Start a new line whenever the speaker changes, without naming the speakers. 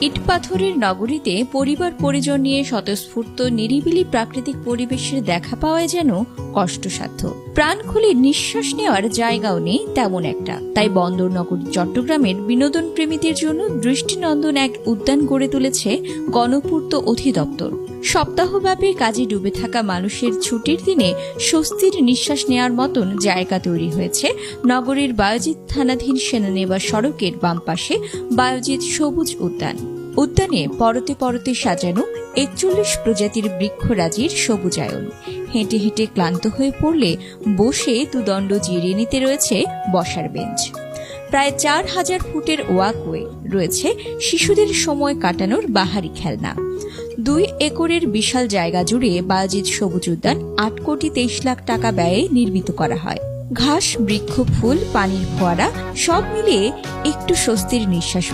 ইটপাথরের নগরীতে পরিবার পরিজন নিয়ে স্বতঃস্ফূর্ত নিরিবিলি প্রাকৃতিক পরিবেশের দেখা পাওয়া যেন কষ্টসাধ্য। প্রাণ খুলে নিঃশ্বাস নেওয়ার জায়গাও নেই তেমন একটা। তাই বন্দর নগরী চট্টগ্রামের বিনোদন প্রেমীদের জন্য দৃষ্টিনন্দন এক উদ্যান গড়ে তুলেছে গণপূর্ত অধিদপ্তর। সপ্তাহব্যাপী কাজে ডুবে থাকা মানুষের ছুটির দিনে স্বস্তির নিঃশ্বাস নেওয়ার মতন জায়গা তৈরি হয়েছে নগরীর বায়জিৎ থানাধীন সেনানিবাস সড়কের বাম পাশে বায়জিৎ সবুজ উদ্যান। উদ্যানে পরতে পরতে সাজানো ৪১ প্রজাতির বৃক্ষরাজির সবুজায়ন। হেঁটে হেঁটে ক্লান্ত হয়ে পড়লে বসে দুদণ্ড জিরিয়ে নিতে রয়েছে বসার বেঞ্চ। প্রায় ৪,০০০ ফুটের ওয়াকওয়ে রয়েছে শিশুদের সময় কাটানোর বাহারি খেলনা। ২ একরের বিশাল জায়গা জুড়ে বায়জিৎ সবুজ উদ্যান ৮ কোটি ২৩ লাখ টাকা ব্যয়ে নির্মিত করা হয়। ঘাস, বৃক্ষ, ফুল, পানির ফোয়ারা সব মিলিয়ে একটু স্বস্তির নিঃশ্বাস